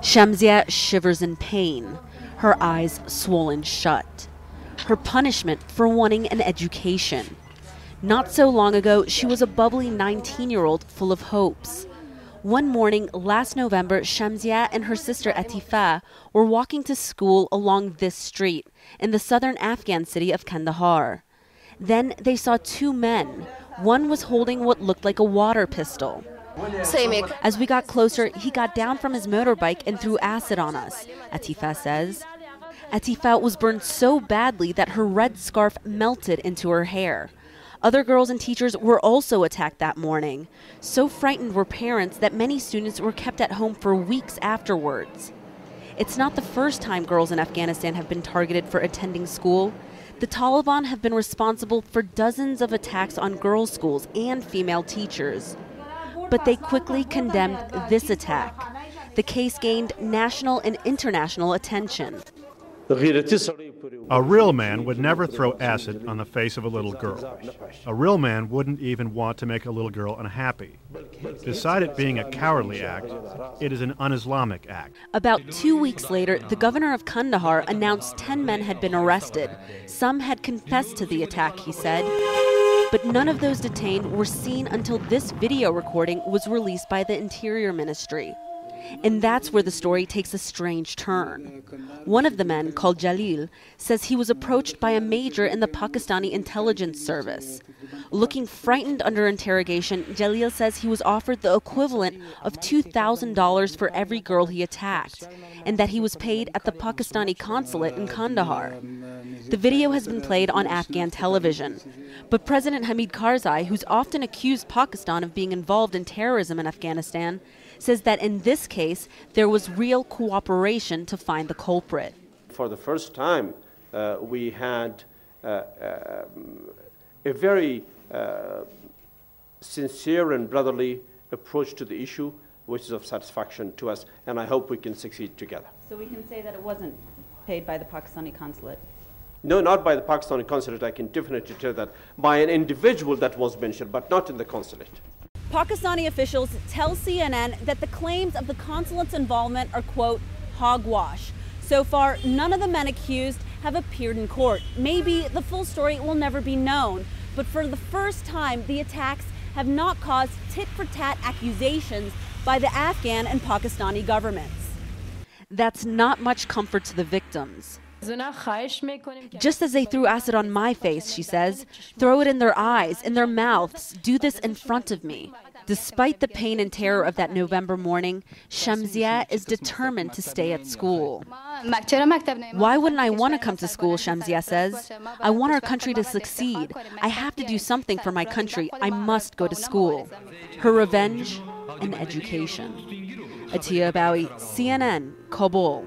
Shamsia shivers in pain, her eyes swollen shut. Her punishment for wanting an education. Not so long ago, she was a bubbly 19-year-old full of hopes. One morning last November, Shamsia and her sister Atifa were walking to school along this street in the southern Afghan city of Kandahar. Then they saw two men. One was holding what looked like a water pistol. As we got closer, he got down from his motorbike and threw acid on us, Atifa says. Atifa was burned so badly that her red scarf melted into her hair. Other girls and teachers were also attacked that morning. So frightened were parents that many students were kept at home for weeks afterwards. It's not the first time girls in Afghanistan have been targeted for attending school. The Taliban have been responsible for dozens of attacks on girls' schools and female teachers. But they quickly condemned this attack. The case gained national and international attention. A real man would never throw acid on the face of a little girl. A real man wouldn't even want to make a little girl unhappy. Beside it being a cowardly act, it is an un-Islamic act. About 2 weeks later, the governor of Kandahar announced 10 men had been arrested. Some had confessed to the attack, he said. But none of those detained were seen until this video recording was released by the Interior Ministry. And that's where the story takes a strange turn. One of the men, called Jalil, says he was approached by a major in the Pakistani intelligence service. Looking frightened under interrogation, Jalil says he was offered the equivalent of $2,000 for every girl he attacked, and that he was paid at the Pakistani consulate in Kandahar. The video has been played on Afghan television. But President Hamid Karzai, who's often accused Pakistan of being involved in terrorism in Afghanistan, says that in this case, there was real cooperation to find the culprit. For the first time, we had a very sincere and brotherly approach to the issue, which is of satisfaction to us, and I hope we can succeed together. So we can say that it wasn't paid by the Pakistani consulate? No, not by the Pakistani consulate. I can definitely tell that by an individual that was mentioned, but not in the consulate. Pakistani officials tell CNN that the claims of the consulate's involvement are, quote, hogwash. So far, none of the men accused have appeared in court. Maybe the full story will never be known, but for the first time, the attacks have not caused tit-for-tat accusations by the Afghan and Pakistani governments. That's not much comfort to the victims. Just as they threw acid on my face, she says, throw it in their eyes, in their mouths, do this in front of me. Despite the pain and terror of that November morning, Shamsia is determined to stay at school. Why wouldn't I want to come to school, Shamsia says. I want our country to succeed. I have to do something for my country. I must go to school. Her revenge, an education. Atia Abawi, CNN, Kabul.